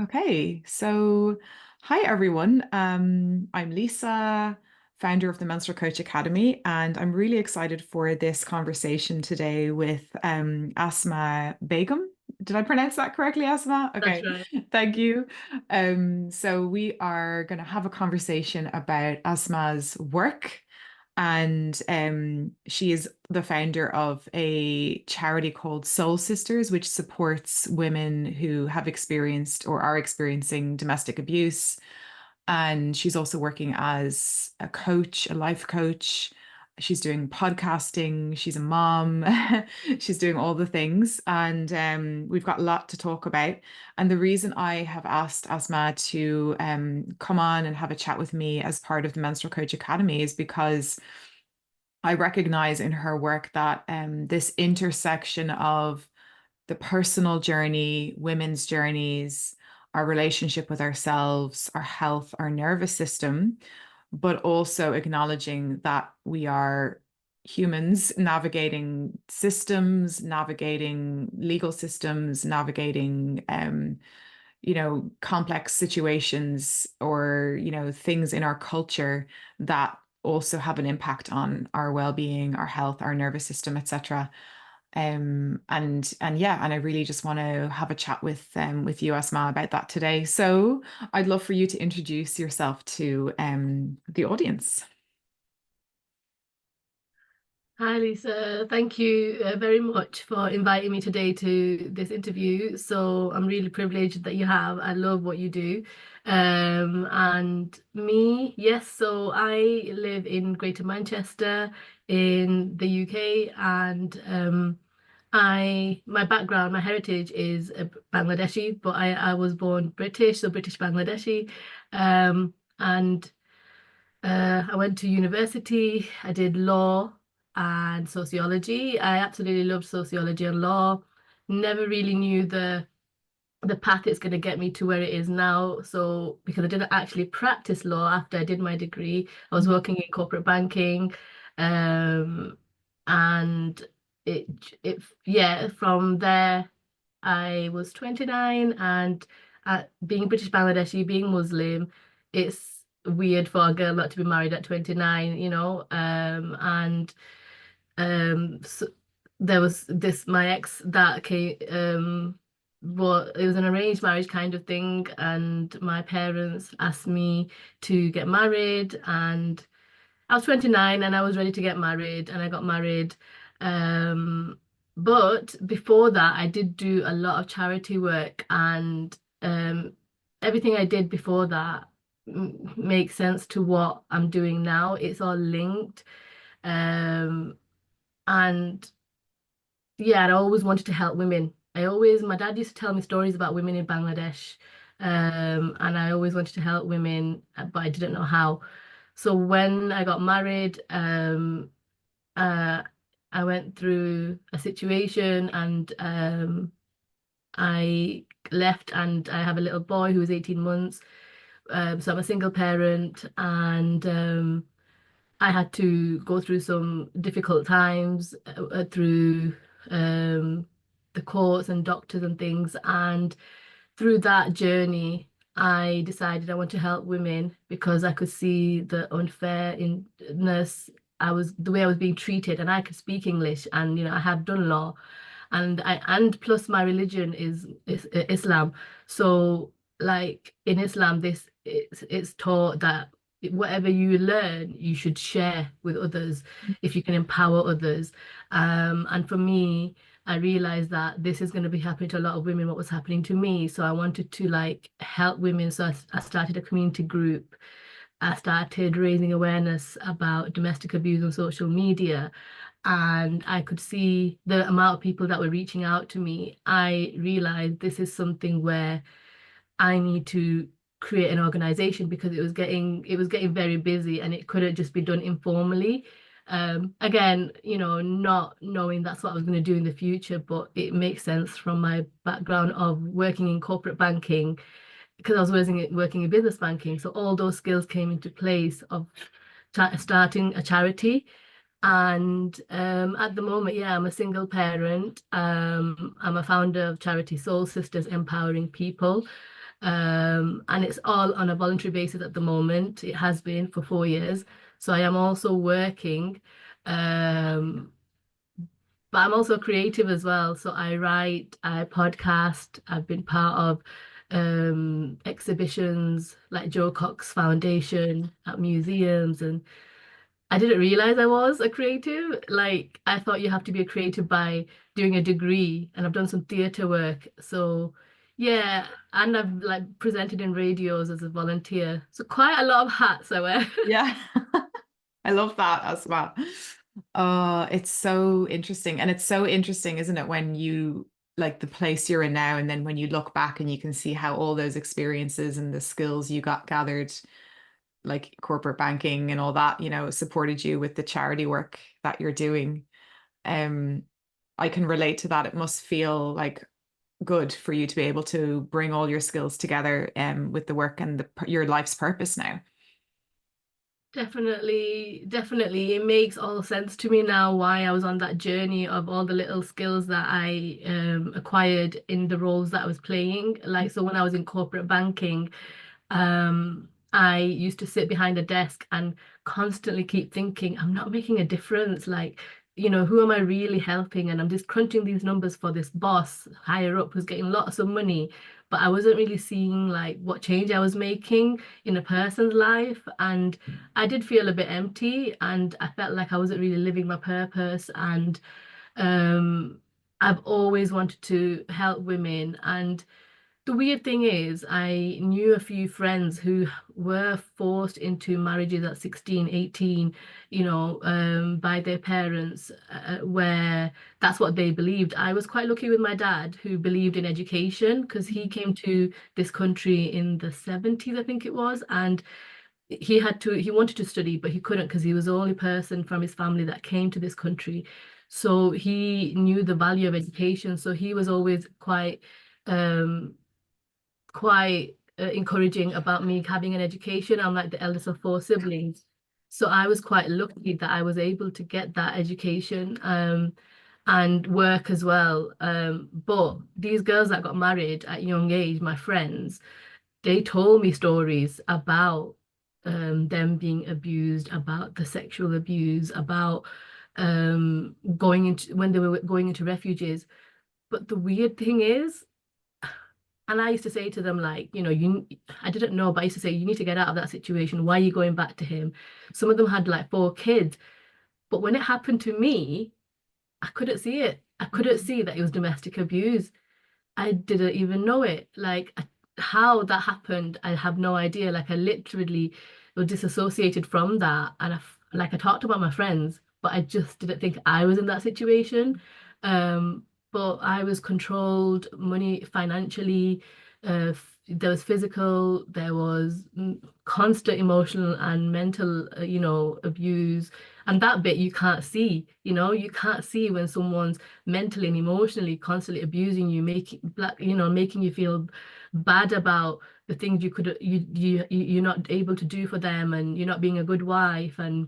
Okay, so hi everyone. I'm Lisa, founder of the Menstrual Coach Academy, and I'm really excited for this conversation today with Asma Begum. Did I pronounce that correctly, Asma? That's Okay, right. thank you. So we are going to have a conversation about Asma's work and she is the founder of a charity called Soul Sisters, which supports women who have experienced or are experiencing domestic abuse. And she's also working as a coach, a life coach. She's doing podcasting. She's a mom. She's doing all the things. And we've got a lot to talk about. And the reason I have asked Asma to come on and have a chat with me as part of the Menstrual Coach Academy is because I recognize in her work that this intersection of the personal journey, women's journeys, our relationship with ourselves, our health, our nervous system, but also acknowledging that we are humans navigating systems, navigating legal systems, navigating complex situations or, things in our culture that also have an impact on our well-being, our health, our nervous system, etc. And yeah, and I really just want to have a chat with you, Asma, about that today. So I'd love for you to introduce yourself to the audience. Hi, Lisa. Thank you very much for inviting me today to this interview. So I'm really privileged that you have. I love what you do. And me, yes, so I live in Greater Manchester in the UK, and my background, my heritage is Bangladeshi, but I was born British, so British Bangladeshi. And I went to university. I did law and sociology. I absolutely loved sociology and law. Never really knew the path it's going to get me to where it is now. So because I didn't actually practice law after I did my degree, I was working in corporate banking, and it yeah, from there I was 29, and being British Bangladeshi, being Muslim, it's weird for a girl not to be married at 29, and so there was this my ex that came well, it was an arranged marriage kind of thing, and my parents asked me to get married, and I was 29 and I was ready to get married, and I got married. Um, but before that, I did do a lot of charity work, and everything I did before that makes sense to what I'm doing now. It's all linked. Um, and yeah, I always wanted to help women. My dad used to tell me stories about women in Bangladesh, and I always wanted to help women, but I didn't know how. So when I got married, uh, I went through a situation, and I left, and I have a little boy who is 18 months. So I'm a single parent, and I had to go through some difficult times through um, the courts and doctors and things. And through that journey, I decided I want to help women because I could see the unfairness. The way I was being treated, and I could speak English, and I have done law, and plus my religion is Islam. So like in Islam, it's taught that whatever you learn, you should share with others if you can empower others. And for me, I realized that this is going to be happening to a lot of women, what was happening to me. So I wanted to like help women. So I started a community group. I started raising awareness about domestic abuse on social media, and I could see the amount of people that were reaching out to me. I realized this is something where I need to create an organization because it was getting very busy, and it couldn't just be done informally. Again, not knowing that's what I was going to do in the future, but it makes sense from my background of working in corporate banking because I was working in business banking. So all those skills came into place of starting a charity. And at the moment, yeah, I'm a single parent. I'm a founder of charity Soul Sisters Empowering People. And it's all on a voluntary basis at the moment. It has been for 4 years. So I am also working, um, but I'm also creative as well. So I write, I podcast, I've been part of exhibitions like Joe Cox Foundation at museums, and I didn't realize I was a creative. Like I thought you have to be a creative by doing a degree, and I've done some theatre work. So yeah, and I've like presented in radios as a volunteer. So quite a lot of hats I wear. Yeah. I love that as well. It's so interesting. And it's so interesting, isn't it, when you like the place you're in now, and then when you look back and you can see how all those experiences and the skills you got gathered, like corporate banking and all that, supported you with the charity work that you're doing. Um, I can relate to that. It must feel like good for you to be able to bring all your skills together with the work and your life's purpose now. Definitely, definitely. It makes all sense to me now why I was on that journey of all the little skills that I acquired in the roles that I was playing. Like, so when I was in corporate banking, I used to sit behind a desk and constantly keep thinking, I'm not making a difference. Like, who am I really helping? And I'm just crunching these numbers for this boss higher up who's getting lots of money. But I wasn't really seeing like what change I was making in a person's life. And I did feel a bit empty, and I felt like I wasn't really living my purpose. And um, I've always wanted to help women. And the weird thing is, I knew a few friends who were forced into marriages at 16, 18, by their parents, where that's what they believed. I was quite lucky with my dad, who believed in education because he came to this country in the 70s, I think it was, and he wanted to study, but he couldn't because he was the only person from his family that came to this country. So he knew the value of education. So he was always um, quite encouraging about me having an education. I'm like the eldest of four siblings. So I was quite lucky that I was able to get that education and work as well. But these girls that got married at a young age, my friends, they told me stories about them being abused, about the sexual abuse, about going into when they were going into refuges. But the weird thing is, and I used to say to them, like, I didn't know, but I used to say, you need to get out of that situation. Why are you going back to him? Some of them had like 4 kids. But when it happened to me, I couldn't see it. I couldn't see that it was domestic abuse. I didn't even know it. Like how that happened, I have no idea. Like I literally was disassociated from that. And I talked about my friends, but I just didn't think I was in that situation. But I was controlled money financially. There was physical, there was constant emotional and mental, abuse. And that bit you can't see, you can't see when someone's mentally and emotionally constantly abusing you, making you feel bad about the things you're not able to do for them, and you're not being a good wife, and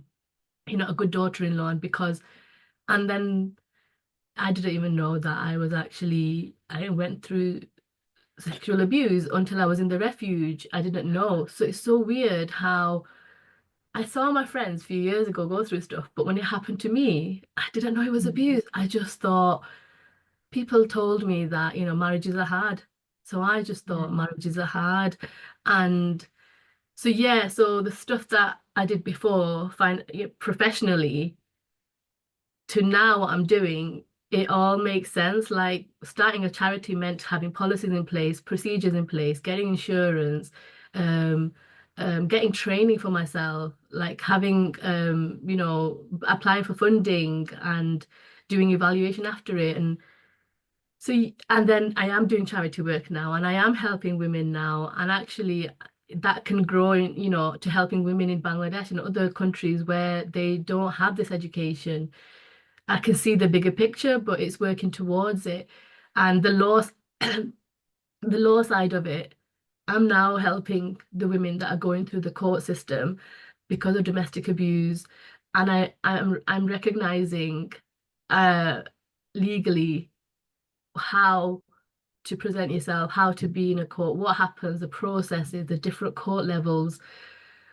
you're not a good daughter-in-law, and then I didn't even know that I went through sexual abuse until I was in the refuge. I didn't know. So it's so weird how I saw my friends a few years ago go through stuff, but when it happened to me, I didn't know it was abuse. I just thought people told me that, marriages are hard. So I just thought Mm. marriages are hard. And so, yeah, so the stuff that I did before, professionally, to now what I'm doing, it all makes sense. Like starting a charity meant having policies in place, procedures in place, getting insurance, um, getting training for myself, like having, applying for funding and doing evaluation after it. And so, and then I am doing charity work now, and I am helping women now. And actually, that can grow in, to helping women in Bangladesh and other countries where they don't have this education. I can see the bigger picture, but it's working towards it. And the law side of it, I'm now helping the women that are going through the court system because of domestic abuse. And I'm recognizing uh legally how to present yourself, how to be in a court, what happens, the processes, the different court levels,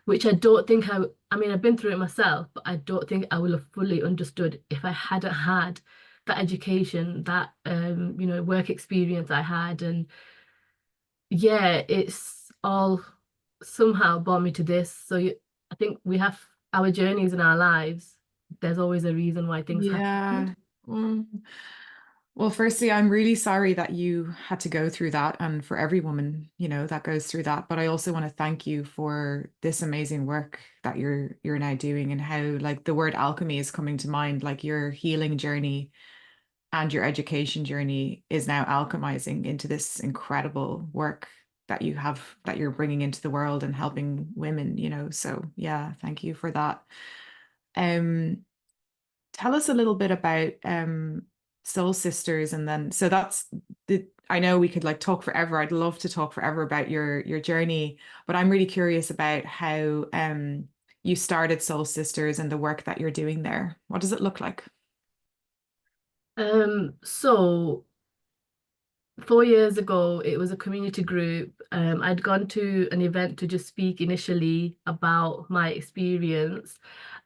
which I don't think I mean, I've been through it myself, but I don't think I will have fully understood if I hadn't had that education, that work experience I had. And yeah, it's all somehow brought me to this. So I think we have our journeys in our lives. There's always a reason why things happen. Yeah. Mm. Well, firstly, I'm really sorry that you had to go through that, and for every woman, that goes through that. But I also want to thank you for this amazing work that you're now doing, and how like the word alchemy is coming to mind, like your healing journey and your education journey is now alchemizing into this incredible work that you have that you're bringing into the world and helping women. So yeah, thank you for that. Um, Tell us a little bit about Soul Sisters, and then so that's the I know we could like talk forever. I'd love to talk forever about your journey, but I'm really curious about how you started Soul Sisters and the work that you're doing there. What does it look like? So 4 years ago, it was a community group. I'd gone to an event to just speak initially about my experience.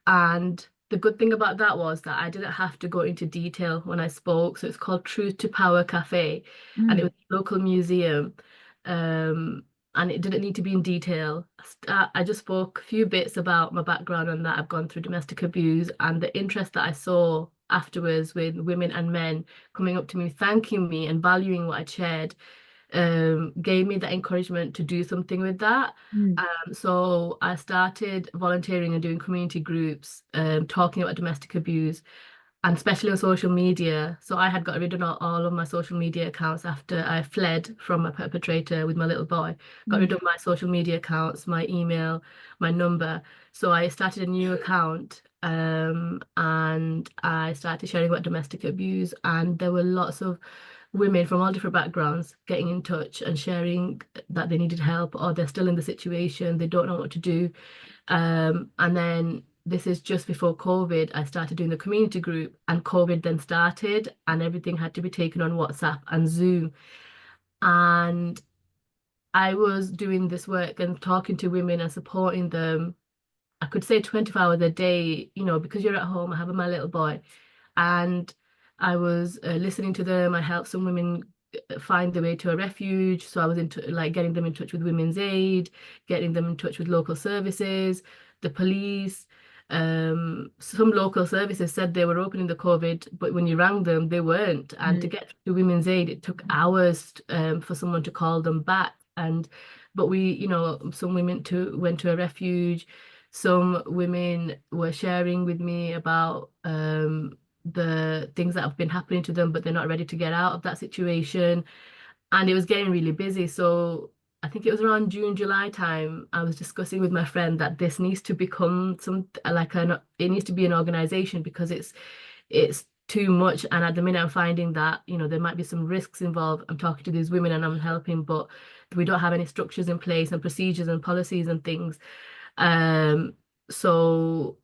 And the good thing about that was that I didn't have to go into detail when I spoke. So it's called Truth to Power Cafe, and it Mm, was a local museum. Um, and it didn't need to be in detail. I just spoke a few bits about my background and that I've gone through domestic abuse, and the interest that I saw afterwards with women and men coming up to me, thanking me and valuing what I'd shared, gave me that encouragement to do something with that. mm, So I started volunteering and doing community groups, talking about domestic abuse, and especially on social media. So I had got rid of all of my social media accounts after I fled from a perpetrator with my little boy. Got mm, rid of my social media accounts, my email, my number. So I started a new account, and I started sharing about domestic abuse. And there were lots of women from all different backgrounds getting in touch and sharing that they needed help, or they're still in the situation, they don't know what to do. And then this is just before COVID. I started doing the community group, and COVID then started, and everything had to be taken on WhatsApp and Zoom. And I was doing this work and talking to women and supporting them. I could say 24 hours a day, because you're at home. I have my little boy, and I was listening to them. I helped some women find their way to a refuge. So I was into like getting them in touch with Women's Aid, getting them in touch with local services, the police. Some local services said they were opening the COVID, but when you rang them, they weren't. And to mm, get to Women's Aid, it took hours for someone to call them back. But some women went to a refuge. Some women were sharing with me about the things that have been happening to them, but they're not ready to get out of that situation. And it was getting really busy. So I think it was around June, July time, I was discussing with my friend that this needs to become it needs to be an organization, because it's too much. And at the minute I'm finding that, there might be some risks involved. I'm talking to these women and I'm helping, but we don't have any structures in place and procedures and policies and things. Um, so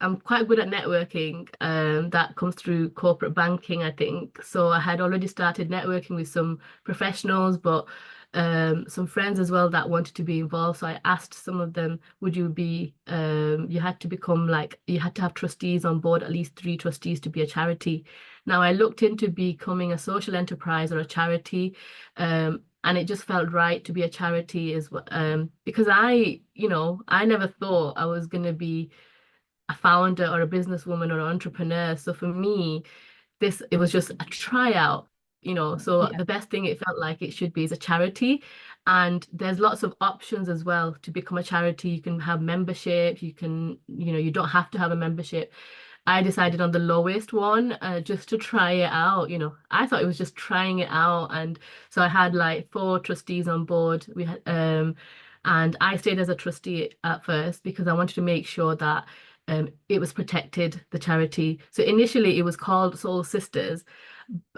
I'm quite good at networking. That comes through corporate banking, I think. So I had already started networking with some professionals, but some friends as well that wanted to be involved. So I asked some of them, would you be, you had to become like, you had to have trustees on board, at least 3 trustees to be a charity. Now I looked into becoming a social enterprise or a charity, and it just felt right to be a charity as well, because I never thought I was going to be a founder or a businesswoman or an entrepreneur. So for me, it was just a tryout. So yeah. the best thing it felt like it should be is a charity. And there's lots of options as well to become a charity. You can have membership, you don't have to have a membership. I decided on the lowest one, just to try it out. I thought it was just trying it out. And so I had like 4 trustees on board. And I stayed as a trustee at first because I wanted to make sure that it was protected, the charity. So initially it was called Soul Sisters,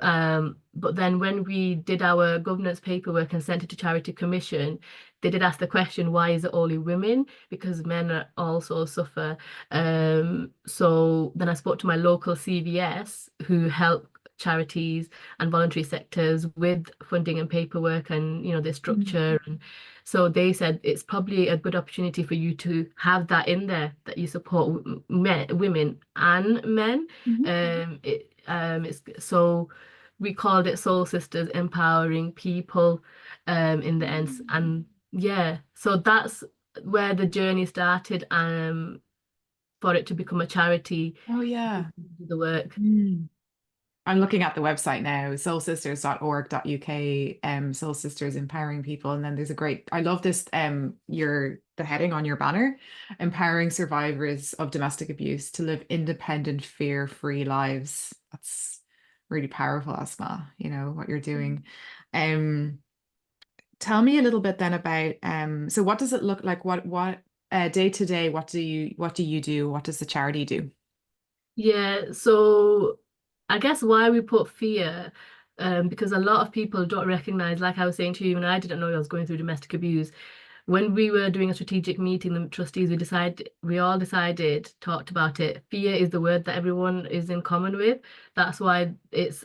but then when we did our governance paperwork and sent it to Charity Commission, they did ask the question, why is it only women? Because men are also suffer. So then I spoke to my local CVS who help charities and voluntary sectors with funding and paperwork and their Mm. structure. And so they said it's probably a good opportunity for you to have that in there, that you support men, women and men. Mhm. It's so we called it Soul Sisters Empowering People in the end. And yeah, so that's where the journey started for it to become a charity, Oh yeah. do the work. Mm. I'm looking at the website now, soulsisters.org.uk, Soul Sisters empowering people. And then there's a great, I love this, the heading on your banner, empowering survivors of domestic abuse to live independent, fear-free lives. That's really powerful, Asma, what you're doing. Um, Tell me a little bit then about, so what does it look like? What day to day, what do you do? What does the charity do? Yeah, so I guess why we put fear, because a lot of people don't recognize, like I was saying to you, when I didn't know I was going through domestic abuse. When we were doing a strategic meeting, the trustees, we all decided, talked about it. Fear is the word that everyone is in common with. That's why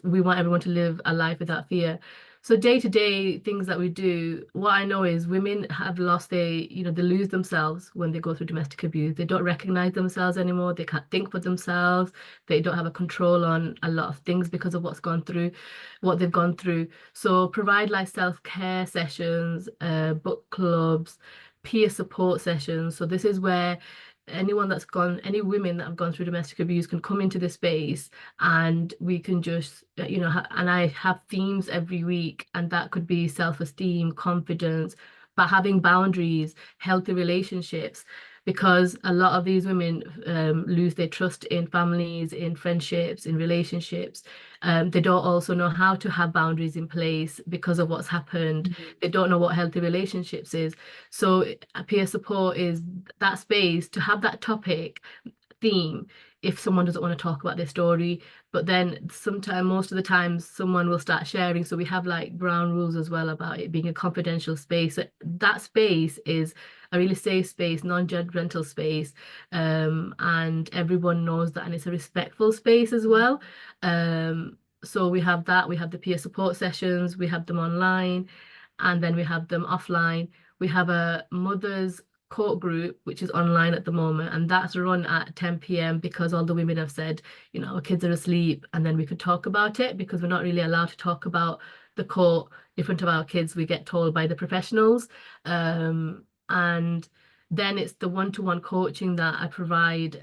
we want everyone to live a life without fear. So day to day things that we do, what I know is women have lost they lose themselves when they go through domestic abuse. They don't recognize themselves anymore. They can't think for themselves. They don't have a control on a lot of things because of what they've gone through. So provide like self-care sessions, book clubs, peer support sessions. So this is where any women that have gone through domestic abuse can come into this space, and we can just, and I have themes every week, and that could be self-esteem, confidence, but having boundaries, healthy relationships, because a lot of these women lose their trust in families, in friendships, in relationships. They don't also know how to have boundaries in place because of what's happened. They don't know what healthy relationships is. So peer support is that space to have that topic theme if someone doesn't want to talk about their story. But then sometimes, most of the time, someone will start sharing. So we have like ground rules as well about it being a confidential space. So that space is a really safe space, non-judgmental space. And everyone knows that, and it's a respectful space as well. So we have that, we have the peer support sessions, we have them online, and then we have them offline. We have a mother's court group, which is online at the moment, and that's run at 10 p.m. because all the women have said, our kids are asleep, and then we could talk about it because we're not really allowed to talk about the court in front of our kids. We get told by the professionals. And then it's the one-to-one coaching that I provide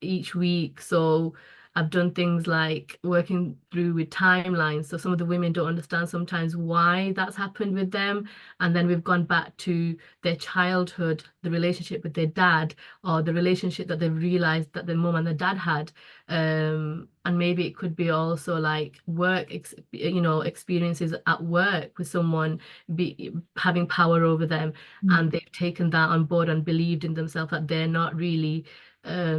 each week. So I've done things like working through with timelines. So some of the women don't understand sometimes why that's happened with them. And then we've gone back to their childhood, the relationship with their dad, or the relationship that they've realized that their mum and their dad had. And maybe it could be also like experiences at work with someone having power over them, Mm. and they've taken that on board and believed in themselves that they're not really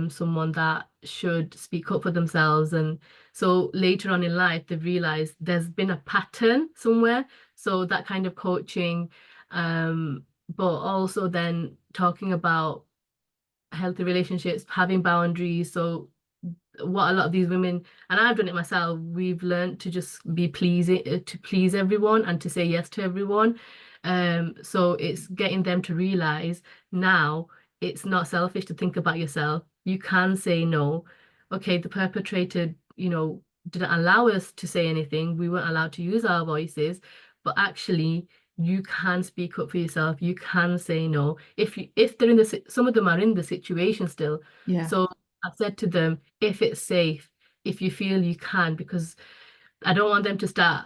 someone that should speak up for themselves. And so later on in life, they've realized there's been a pattern somewhere. So that kind of coaching, but also then talking about healthy relationships, having boundaries. So what a lot of these women, and I've done it myself, we've learned to just be pleasing, to please everyone and to say yes to everyone. So it's getting them to realize now it's not selfish to think about yourself. You can say no. Okay, the perpetrator, didn't allow us to say anything. We weren't allowed to use our voices, but actually you can speak up for yourself. You can say no. If they're some of them are in the situation still. Yeah. So I've said to them, if it's safe, if you feel you can, because I don't want them to start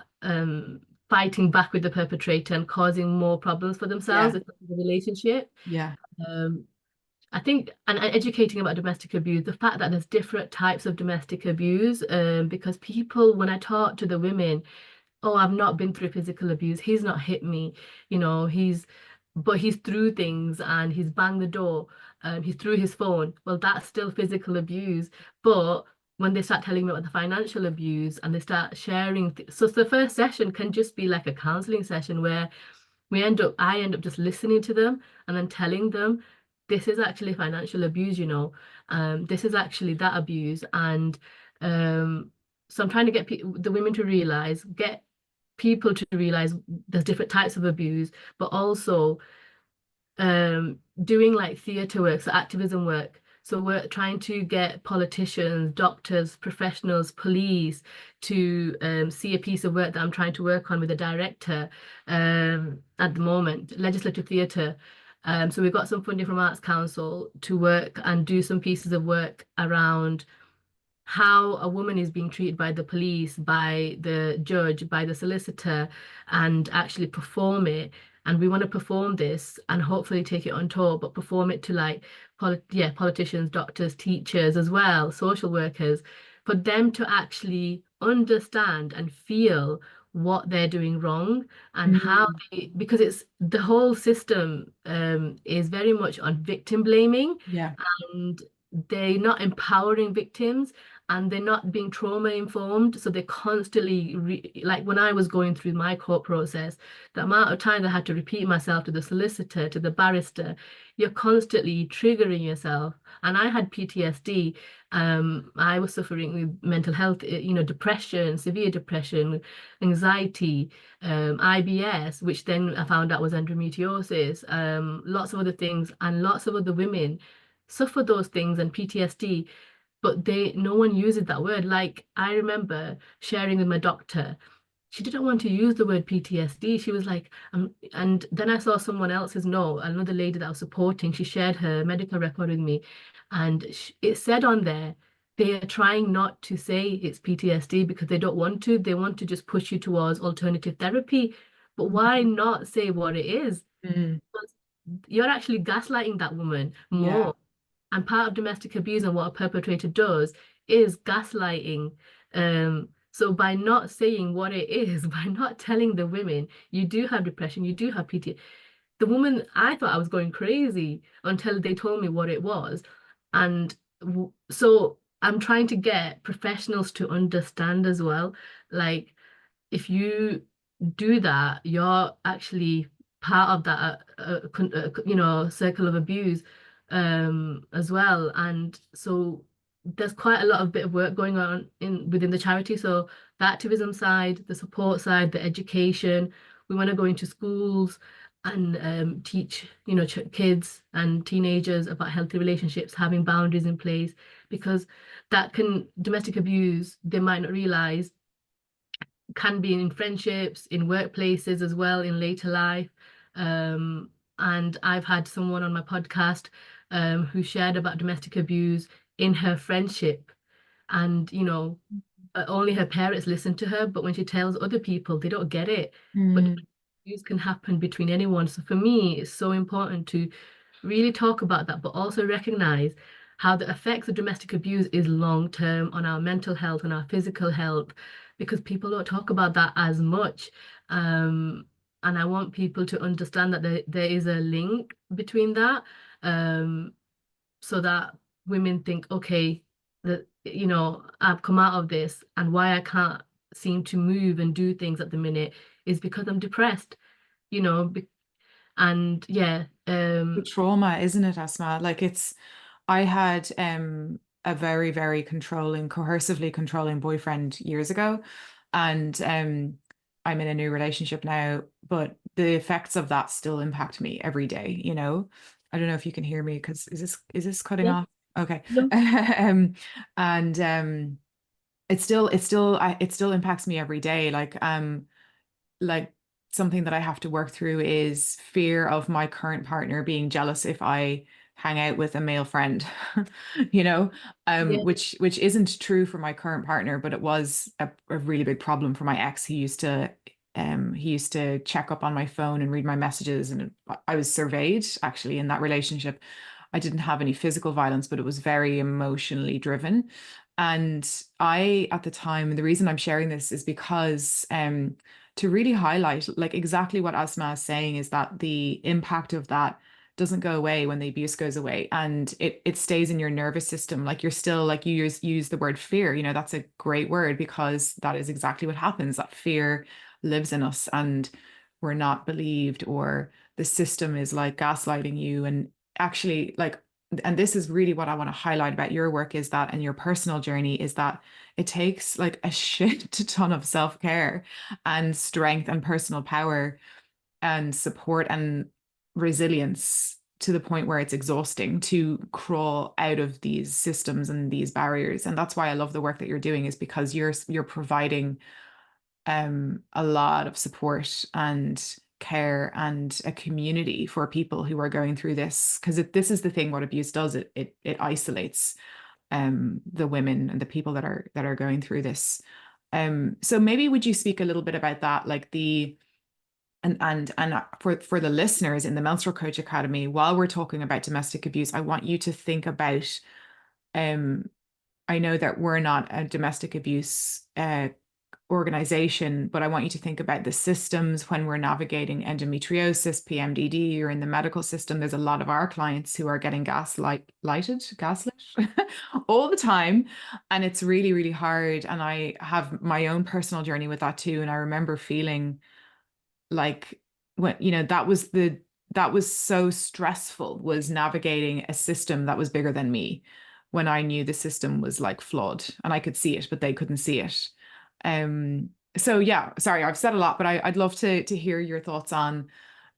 fighting back with the perpetrator and causing more problems for themselves Yeah. in the relationship. Yeah. Um, I think, and educating about domestic abuse, the fact that there's different types of domestic abuse, because people, when I talk to the women, oh, I've not been through physical abuse. He's not hit me, but he's threw things and he's banged the door. He threw his phone. Well, that's still physical abuse. But when they start telling me about the financial abuse and they start sharing, so the first session can just be like a counseling session where I end up just listening to them and then telling them, this is actually financial abuse, this is actually that abuse. And um, so I'm trying to get the women to realize, get people to realize there's different types of abuse, but also doing like theatre work, so activism work. So we're trying to get politicians, doctors, professionals, police to see a piece of work that I'm trying to work on with a director at the moment, legislative theatre. So we've got some funding from Arts Council to work and do some pieces of work around how a woman is being treated by the police, by the judge, by the solicitor, and actually perform it. And we want to perform this and hopefully take it on tour, but perform it to like, politicians, doctors, teachers as well, social workers, for them to actually understand and feel what they're doing wrong and how Mm. because it's the whole system is very much on victim blaming, Yeah. and they're not empowering victims, and they're not being trauma informed. So they're constantly like when I was going through my court process, the amount of time I had to repeat myself to the solicitor, to the barrister, you're constantly triggering yourself. And I had PTSD. I was suffering with mental health, depression, severe depression, anxiety, IBS, which then I found out was endometriosis, lots of other things, and lots of other women suffer those things and PTSD, but no one uses that word. Like I remember sharing with my doctor, she didn't want to use the word PTSD. She was like, and then I saw someone else's note, another lady that I was supporting, she shared her medical record with me, and it said on there, they are trying not to say it's PTSD because they don't want to. They want to just push you towards alternative therapy. But why not say what it is? Mm. Because you're actually gaslighting that woman Yeah. more. And part of domestic abuse and what a perpetrator does is gaslighting. So by not saying what it is, by not telling the women you do have depression, you do have PT, the woman, I thought I was going crazy until they told me what it was. And so I'm trying to get professionals to understand as well. Like if you do that, you're actually part of that, circle of abuse as well. And so there's quite a lot of bit of work going on within the charity. So the activism side, the support side, the education. We want to go into schools and teach, kids and teenagers about healthy relationships, having boundaries in place, because domestic abuse, they might not realize can be in friendships, in workplaces as well, in later life. And I've had someone on my podcast who shared about domestic abuse in her friendship. And, only her parents listen to her, but when she tells other people, they don't get it. But Mm. abuse can happen between anyone. So for me, it's so important to really talk about that, but also recognize how the effects of domestic abuse is long term on our mental health and our physical health, because people don't talk about that as much. And I want people to understand that there is a link between that, so that women think, okay, that I've come out of this, and why I can't seem to move and do things at the minute is because I'm depressed, you know, and yeah, The trauma, isn't it, Asma? I had a very, very controlling, coercively controlling boyfriend years ago. And I'm in a new relationship now, but the effects of that still impact me every day, you know? I don't know if you can hear me because is this cutting yeah, off? Okay. no, And it still impacts me every day. Like something that I have to work through is fear of my current partner being jealous if I hang out with a male friend, you know, yeah, which isn't true for my current partner, but it was a really big problem for my ex. He used to check up on my phone and read my messages, and I was surveyed actually in that relationship. I didn't have any physical violence, but it was very emotionally driven. And at the time, the reason I'm sharing this is because to really highlight like exactly what Asma is saying is that the impact of that doesn't go away when the abuse goes away, and it stays in your nervous system. Like you're still like you use the word fear, that's a great word because that is exactly what happens. That fear lives in us, and we're not believed, or the system is like gaslighting you. And actually, like and this is really what I want to highlight about your work is that, and your personal journey is that it takes like a shit ton of self-care and strength and personal power and support and resilience to the point where it's exhausting to crawl out of these systems and these barriers. And that's why I love the work that you're doing, is because you're providing a lot of support and care and a community for people who are going through this. Because this is the thing, what abuse does, it isolates the women and the people that are going through this. So maybe would you speak a little bit about that, like the and for the listeners in the Menstrual Coach Academy, while we're talking about domestic abuse, I want you to think about um I know that we're not a domestic abuse organization, but I want you to think about the systems when we're navigating endometriosis, PMDD, or in the medical system. There's a lot of our clients who are getting gaslit all the time. And it's really, really hard. And I have my own personal journey with that too. And I remember feeling like when, that was so stressful, was navigating a system that was bigger than me, when I knew the system was like flawed and I could see it, but they couldn't see it. Um, so yeah, sorry, I've said a lot, but I'd love to hear your thoughts on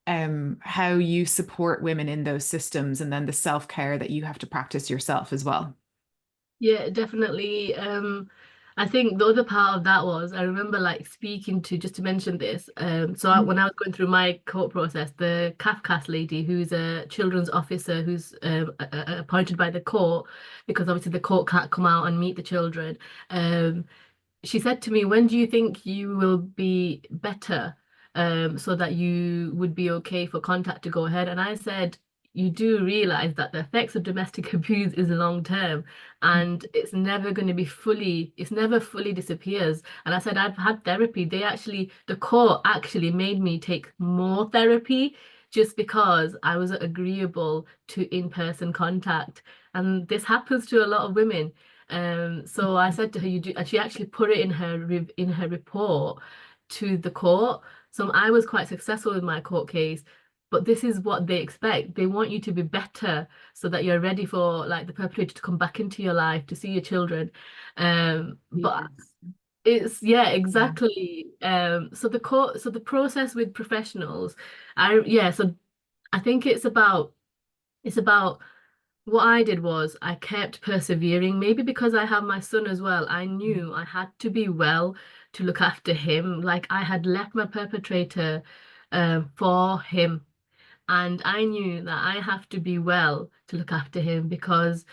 how you support women in those systems, and then the self-care that you have to practice yourself as well. Yeah, definitely. I think the other part of that was I remember like speaking to, just to mention this. When I was going through my court process, the CAFCAS lady, who's a children's officer, who's appointed by the court, because obviously the court can't come out and meet the children. Um, she said to me, "When do you think you will be better, so that you would be okay for contact to go ahead?" And I said, "You do realize that the effects of domestic abuse is long term, and it's never fully disappears." And I said, "I've had therapy. The court actually made me take more therapy just because I was agreeable to in-person contact. And this happens to a lot of women." So I said to her, "You do," and she actually put it in in her report to the court. So I was quite successful with my court case, but this is what they expect. They want you to be better so that you're ready for like the perpetrator to come back into your life to see your children. But Yes. it's yeah, Yeah. exactly. So the process with professionals, so I think it's about what I did was I kept persevering, maybe because I have my son as well. I knew I had to be well to look after him. Like I had left my perpetrator for him. And I knew that I have to be well to look after him, because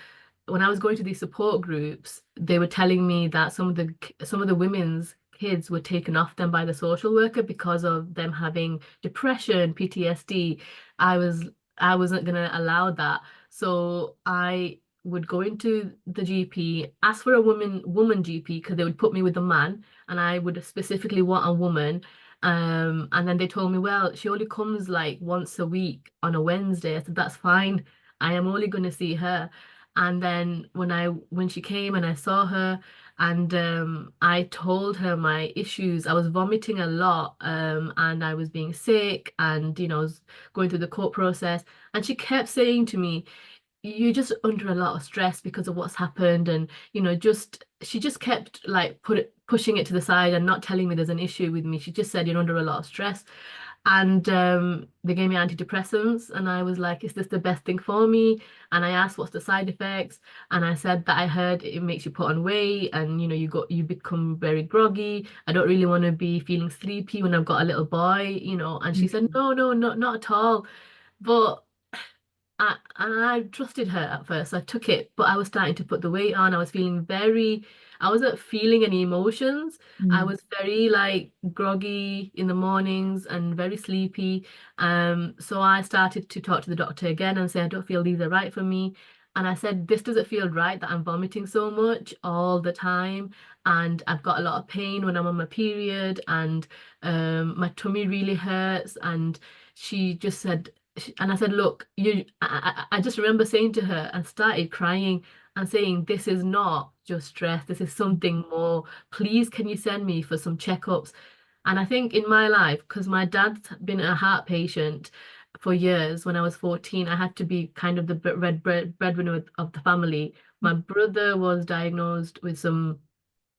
when I was going to these support groups, they were telling me that some of the women's kids were taken off them by the social worker because of them having depression, PTSD. I was I wasn't gonna allow that. So I would go into the GP, ask for a woman GP, because they would put me with a man, and I would specifically want a woman. And then they told me, well, she only comes like once a week on a Wednesday. I said, that's fine. I am only going to see her. And then when she came and I saw her, and I told her my issues, I was vomiting a lot, and I was being sick, and I was going through the court process, and she kept saying to me, "You're just under a lot of stress because of what's happened," and just she just kept like pushing it to the side and not telling me there's an issue with me. She just said, "You're under a lot of stress." And they gave me antidepressants, and I was like, "Is this the best thing for me?" And I asked, "What's the side effects?" And I said that I heard it makes you put on weight, and you become very groggy. I don't really want to be feeling sleepy when I've got a little boy. And she said, "No, no, not at all." But I trusted her at first. I took it, but I was starting to put the weight on. I wasn't feeling any emotions. I Mm. was very like groggy in the mornings and very sleepy. So I started to talk to the doctor again and say, "I don't feel these are right for me." And I said, "This doesn't feel right that I'm vomiting so much all the time. And I've got a lot of pain when I'm on my period, and my tummy really hurts." And she just said, and I said, "Look, I just remember saying to her and started crying and saying, this is not just stress, this is something more. Please, can you send me for some checkups?" And I think in my life, because my dad's been a heart patient for years. When I was 14, I had to be kind of the breadwinner of the family. My brother was diagnosed with some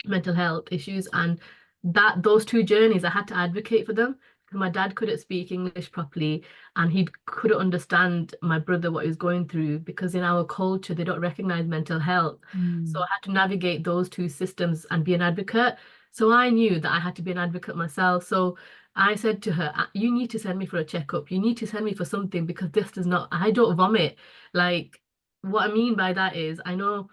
mental health issues, and that those two journeys I had to advocate for them because my dad couldn't speak English properly, and he couldn't understand my brother what he was going through, because in our culture they don't recognize mental health. So Mm. I had to navigate those two systems and be an advocate. So I knew that I had to be an advocate myself. So I said to her, You need to send me for a checkup. You need to send me for something, because this does not, I don't vomit. Like, what I mean by that is, I know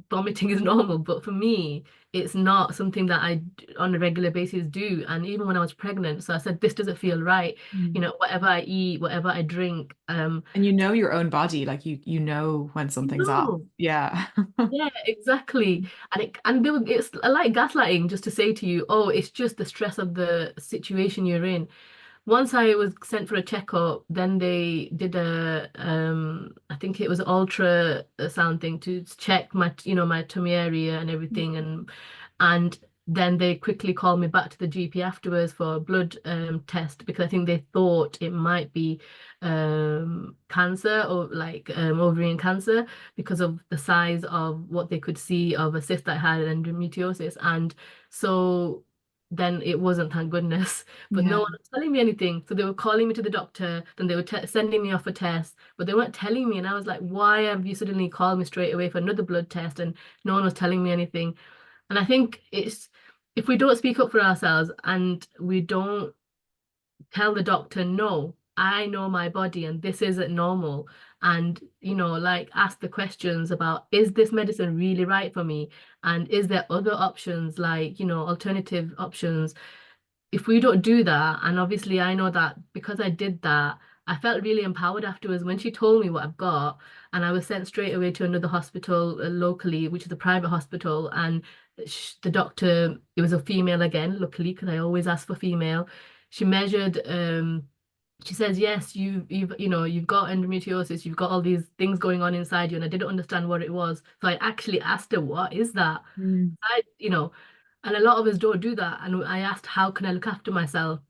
vomiting is normal, but for me, it's not something that on a regular basis do. And even when I was pregnant, so I said, this doesn't feel right. Mm. Whatever I eat, whatever I drink, And you know your own body, like you know when something's off. no. Yeah. Yeah, exactly. It's like gaslighting, just to say to you, oh, it's just the stress of the situation you're in. Once I was sent for a checkup, then they did I think it was ultrasound thing to check my tummy area and everything, and then they quickly called me back to the GP afterwards for a blood test, because I think they thought it might be cancer, or like ovarian cancer, because of the size of what they could see of a cyst that had endometriosis. And so then it wasn't, thank goodness. But no Yeah. one was telling me anything. So they were calling me to the doctor, then they were sending me off for tests, but they weren't telling me. And I was like, why have you suddenly called me straight away for another blood test? And no one was telling me anything. And I think it's, if we don't speak up for ourselves and we don't tell the doctor, no, I know my body and this isn't normal. And, like, ask the questions about, is this medicine really right for me? And is there other options, like, alternative options? If we don't do that, and obviously I know that because I did that, I felt really empowered afterwards when she told me what I've got. And I was sent straight away to another hospital locally, which is a private hospital. And the doctor, it was a female again, luckily, because I always ask for female. She measured, she says, yes, you've got endometriosis, you've got all these things going on inside you. And I didn't understand what it was. So I actually asked her, what is that? Mm. I, you know, and a lot of us don't do that. And I asked, how can I look after myself?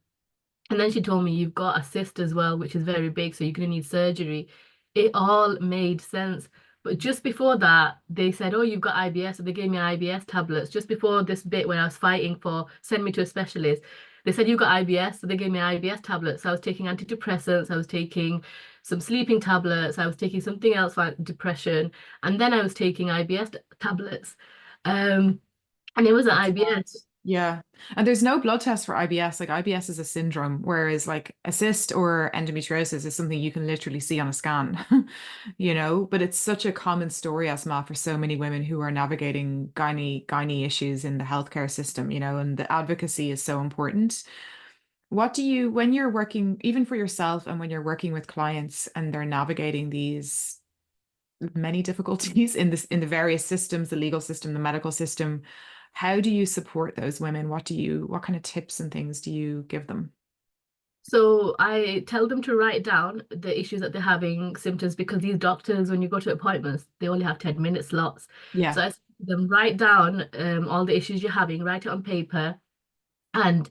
And then she told me, you've got a cyst as well, which is very big, so you're going to need surgery. It all made sense. But just before that, they said, oh, you've got IBS. So they gave me IBS tablets. Just before this bit where I was fighting for send me to a specialist, they said, you've got IBS. So they gave me IBS tablets. So I was taking antidepressants. I was taking some sleeping tablets. I was taking something else for depression. And then I was taking IBS tablets. Um, and it wasn't That's a lot. IBS. Yeah. And there's no blood test for IBS. Like IBS is a syndrome, whereas like a cyst or endometriosis is something you can literally see on a scan, but it's such a common story, Asma, for so many women who are navigating gynae issues in the healthcare system, and the advocacy is so important. What do you, when you're working, even for yourself and when you're working with clients and they're navigating these many difficulties in the various systems, the legal system, the medical system. How do you support those women? What kind of tips and things do you give them? So I tell them to write down the issues that they're having, symptoms, because these doctors, when you go to appointments, they only have 10-minute slots. Yeah. So I say to them, write down all the issues you're having, write it on paper, and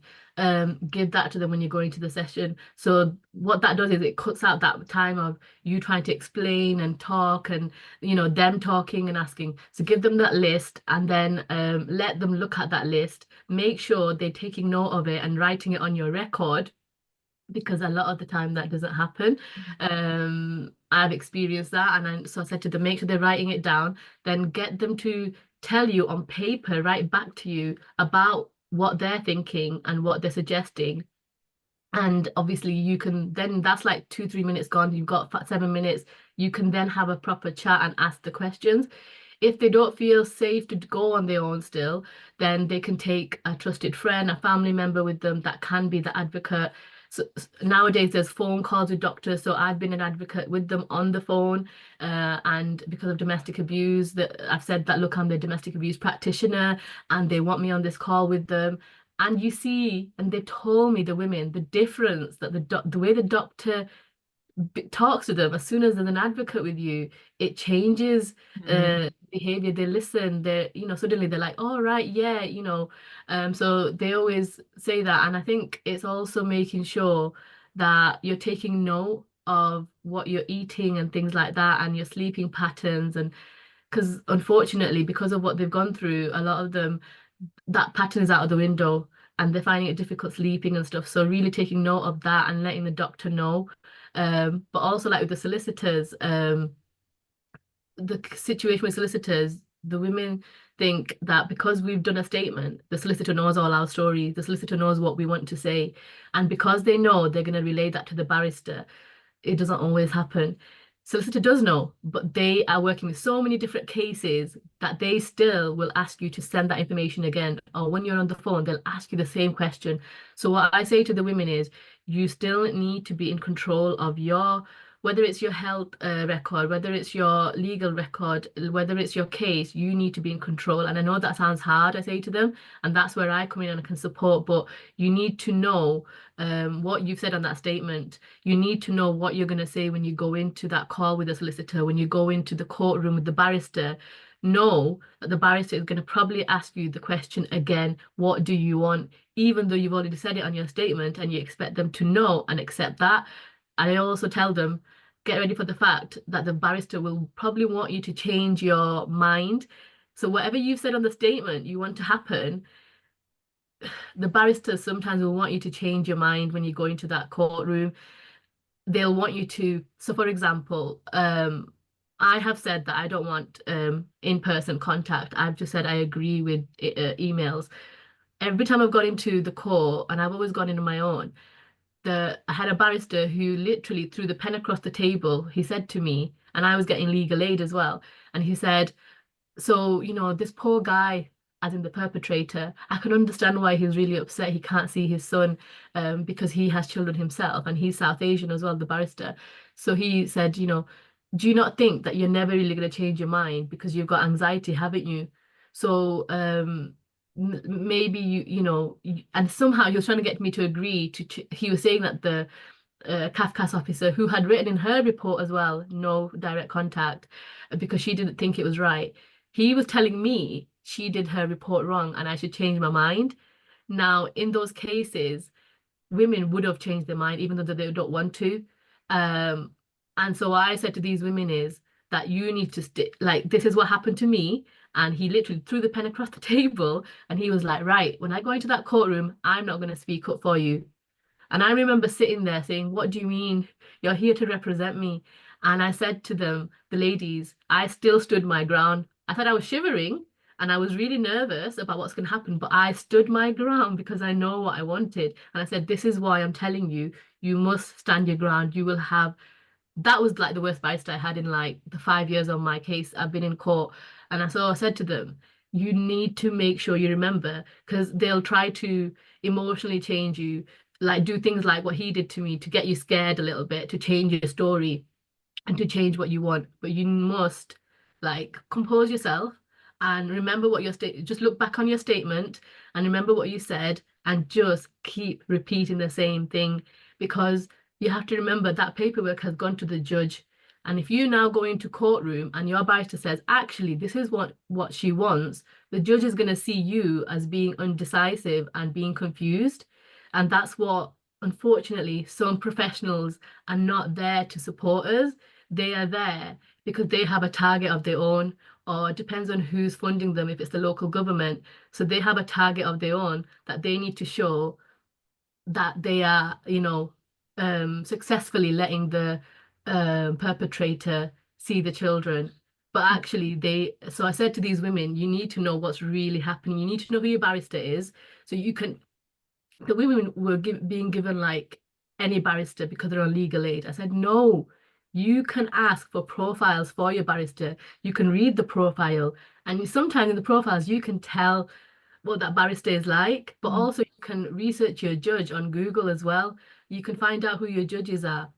give that to them when you're going to the session. So what that does is it cuts out that time of you trying to explain and talk, and them talking and asking. So give them that list, and then let them look at that list. Make sure they're taking note of it and writing it on your record, because a lot of the time that doesn't happen. I've experienced that, and so I said to them, make sure they're writing it down, then get them to tell you on paper, write back to you about what they're thinking and what they're suggesting. And obviously you can then, that's like 2 3 minutes gone, you've got 7 minutes, you can then have a proper chat and ask the questions. If they don't feel safe to go on their own still, then they can take a trusted friend, a family member with them that can be the advocate. So nowadays there's phone calls with doctors. So I've been an advocate with them on the phone. And because of domestic abuse, that I've said that, look, I'm the domestic abuse practitioner and they want me on this call with them. And you see, and they told me, the women, the difference that the way the doctor talks to them as soon as there's an advocate with you, it changes Mm. behavior. They listen, suddenly they're like, all right, yeah, so they always say that. And I think it's also making sure that you're taking note of what you're eating and things like that, and your sleeping patterns. And because unfortunately, because of what they've gone through, a lot of them, that pattern is out of the window and they're finding it difficult sleeping and stuff. So really taking note of that and letting the doctor know. But also like with the solicitors, the situation with solicitors, the women think that because we've done a statement, the solicitor knows all our stories, the solicitor knows what we want to say. And because they know, they're going to relay that to the barrister. It doesn't always happen. Solicitor does know, but they are working with so many different cases that they still will ask you to send that information again. Or when you're on the phone, they'll ask you the same question. So what I say to the women is, you still need to be in control of your, whether it's your health record, whether it's your legal record, whether it's your case, you need to be in control. And I know that sounds hard, I say to them, and that's where I come in and I can support, but you need to know what you've said on that statement. You need to know what you're going to say when you go into that call with the solicitor, when you go into the courtroom with the barrister. Know that the barrister is going to probably ask you the question again, what do you want? Even though you've already said it on your statement and you expect them to know and accept that. And I also tell them, get ready for the fact that the barrister will probably want you to change your mind. So whatever you've said on the statement you want to happen, the barrister sometimes will want you to change your mind when you go into that courtroom. They'll want you to, so for example, I have said that I don't want in-person contact. I've just said I agree with emails. Every time I've gone into the court, and I've always gone in on my own, I had a barrister who literally threw the pen across the table. He said to me, and I was getting legal aid as well, and he said, so, this poor guy, as in the perpetrator, I can understand why he's really upset. He can't see his son because he has children himself, and he's South Asian as well, the barrister. So he said, do you not think that you're never really going to change your mind because you've got anxiety, haven't you? So maybe and somehow he was trying to get me to agree he was saying that the Kafkas officer who had written in her report as well, no direct contact, because she didn't think it was right. He was telling me she did her report wrong and I should change my mind. Now, in those cases, women would have changed their mind even though they don't want to. Um, and so I said to these women is that you need to stick, like, this is what happened to me. And he literally threw the pen across the table and he was like, right, when I go into that courtroom, I'm not going to speak up for you. And I remember sitting there saying, what do you mean? You're here to represent me. And I said to them, the ladies, I still stood my ground. I thought I was shivering and I was really nervous about what's going to happen, but I stood my ground because I know what I wanted. And I said, this is why I'm telling you, you must stand your ground. You will have, that was like the worst barrister I had in like the 5 years of my case. I've been in court. And so I said to them, you need to make sure you remember because they'll try to emotionally change you, like do things like what he did to me to get you scared a little bit, to change your story and to change what you want. But you must like compose yourself and remember what your state, just look back on your statement and remember what you said and just keep repeating the same thing because you have to remember that paperwork has gone to the judge. And if you now go into courtroom and your barrister says, actually, this is what she wants, the judge is going to see you as being undecisive and being confused. And that's what, unfortunately, some professionals are not there to support us. They are there because they have a target of their own, or it depends on who's funding them, if it's the local government. So they have a target of their own that they need to show that they are, successfully letting the perpetrator see the children. But actually, so I said to these women, you need to know what's really happening. You need to know who your barrister is so you can, the women were being given like any barrister because they're on legal aid. I said, no, you can ask for profiles for your barrister. You can read the profile. And sometimes in the profiles, you can tell what that barrister is like, but also you can research your judge on Google as well. You can find out who your judges are.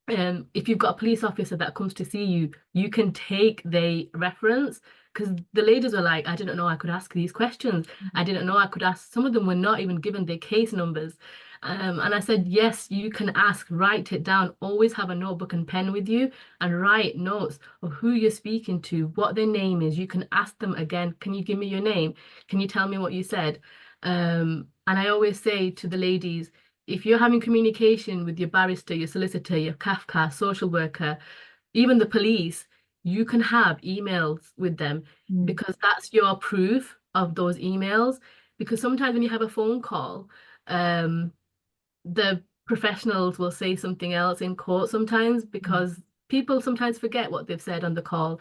If you've got a police officer that comes to see you, you can take the reference because the ladies were like, I didn't know I could ask these questions. I didn't know I could ask. Some of them were not even given their case numbers. And I said, yes, you can ask, write it down. Always have a notebook and pen with you and write notes of who you're speaking to, what their name is. You can ask them again, can you give me your name? Can you tell me what you said? And I always say to the ladies, if you're having communication with your barrister, your solicitor, your Kafka, social worker, even the police, you can have emails with them Mm, because that's your proof of those emails. Because sometimes when you have a phone call, um, the professionals will say something else in court sometimes mm, because people sometimes forget what they've said on the call.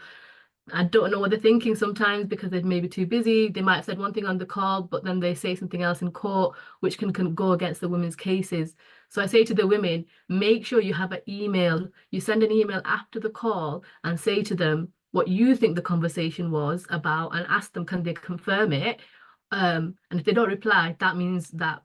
I don't know what they're thinking sometimes because they're maybe too busy. They might have said one thing on the call, but then they say something else in court, which can go against the women's cases. So I say to the women, make sure you have an email. You send an email after the call and say to them what you think the conversation was about and ask them, can they confirm it? And if they don't reply, that means that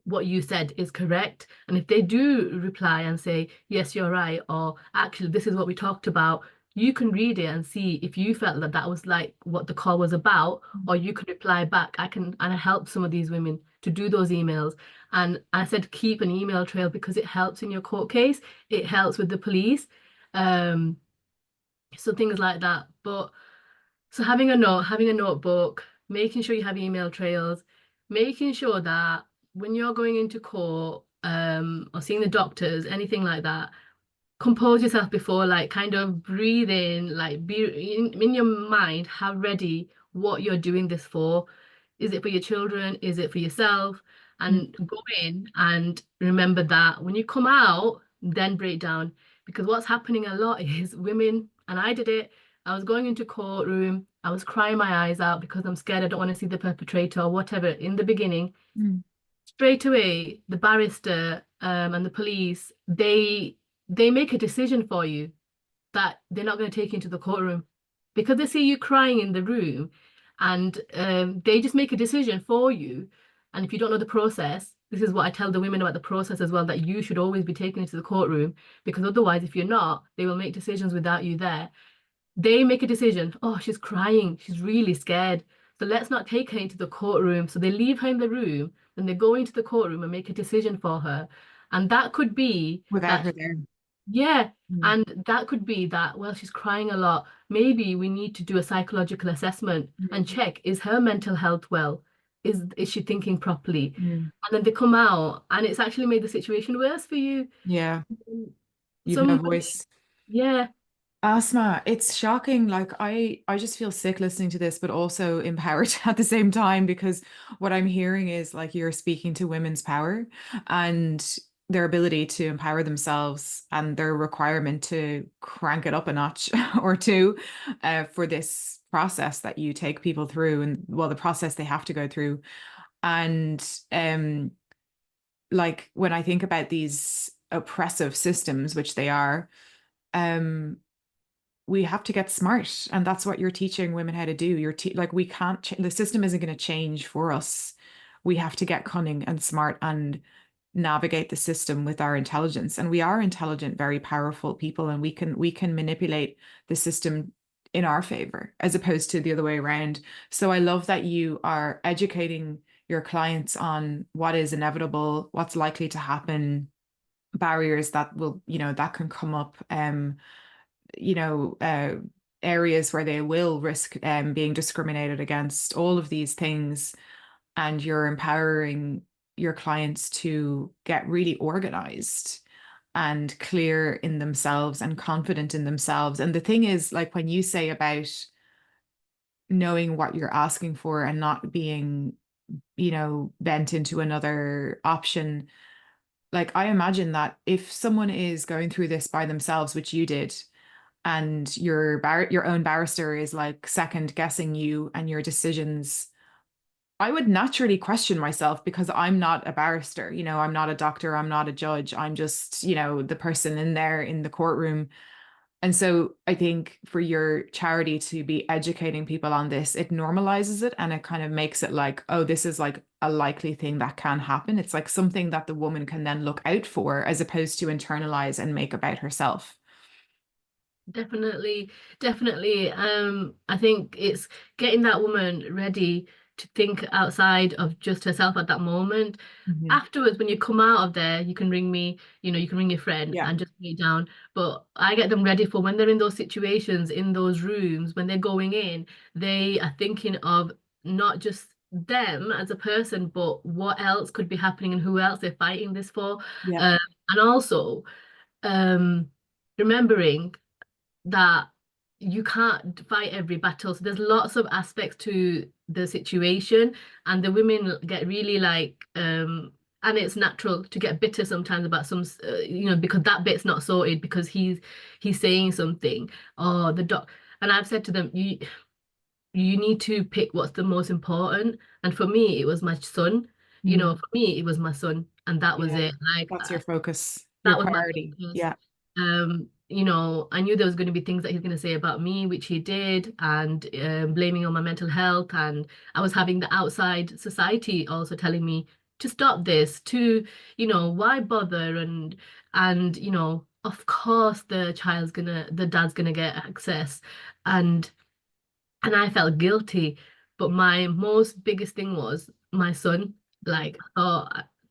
what you said is correct. And if they do reply and say, yes, you're right, or actually, this is what we talked about, you can read it and see if you felt that that was like what the call was about, mm, or you can reply back. And I help some of these women to do those emails. And I said, keep an email trail because it helps in your court case, it helps with the police. Um, so things like that. But so having a notebook, making sure you have email trails, making sure that when you're going into court, or seeing the doctors, anything like that, compose yourself before, like kind of breathe in, like be in your mind, have ready what you're doing this for. Is it for your children? Is it for yourself? mm. And go in and remember that when you come out, then break down. Because what's happening a lot is women, and I did it, I was going into courtroom, I was crying my eyes out because I'm scared I don't want to see the perpetrator or whatever in the beginning. Mm. Straight away, the barrister and the police, they make a decision for you that they're not going to take you into the courtroom because they see you crying in the room, and they just make a decision for you. And if you don't know the process, this is what I tell the women about the process as well, that you should always be taken into the courtroom because otherwise, if you're not, they will make decisions without you there. They make a decision. Oh, she's crying. She's really scared. So let's not take her into the courtroom. So they leave her in the room, then they go into the courtroom and make a decision for her. And that could be Without that, her there. yeah, Mm, and that could be that, well, she's crying a lot. Maybe we need to do a psychological assessment and mm, check, is her mental health well? Is she thinking properly? mm. And then they come out and it's actually made the situation worse for you. Yeah, you've no Some, voice. yeah, Asma, it's shocking. Like I just feel sick listening to this, but also empowered at the same time because what I'm hearing is like you're speaking to women's power and their ability to empower themselves and their requirement to crank it up a notch or two for this process that you take people through and well, the process they have to go through. And like when I think about these oppressive systems, which they are, um, we have to get smart, and that's what you're teaching women how to do. Like we can't the system isn't going to change for us. We have to get cunning and smart and navigate the system with our intelligence. And we are intelligent, very powerful people, and we can manipulate the system in our favor as opposed to the other way around. So I love that you are educating your clients on what is inevitable, what's likely to happen, barriers that will, that can come up. You know, areas where they will risk being discriminated against, all of these things. And you're empowering your clients to get really organized and clear in themselves and confident in themselves. And the thing is, like when you say about knowing what you're asking for and not being, bent into another option, like I imagine that if someone is going through this by themselves, which you did, and your own barrister is like second guessing you and your decisions, I would naturally question myself because I'm not a barrister, I'm not a doctor, I'm not a judge, I'm just, the person in there in the courtroom. And so I think for your charity to be educating people on this, it normalizes it and it kind of makes it like, oh, this is like a likely thing that can happen. It's like something that the woman can then look out for as opposed to internalize and make about herself. definitely, definitely. I think it's getting that woman ready to think outside of just herself at that moment. Mhm. Afterwards, when you come out of there, you can ring me, you can ring your friend Yeah. and just lay down. But I get them ready for when they're in those situations, in those rooms, when they're going in, they are thinking of not just them as a person, but what else could be happening and who else they're fighting this for. Yeah. Um, and also um, remembering that you can't fight every battle. So there's lots of aspects to the situation, and the women get really like, and it's natural to get bitter sometimes about some, because that bit's not sorted because he's saying something, or the doc. And I've said to them, you need to pick what's the most important. And for me, it was my son. Mm. For me, it was my son, and that was Yeah. it. Like That's your focus, your that was my priority. focus. Yeah. I knew there was going to be things that he's going to say about me, which he did, and blaming on my mental health. And I was having the outside society also telling me to stop this, why bother? And of course the dad's gonna get access. And and I felt guilty. But my most biggest thing was my son. Like, oh,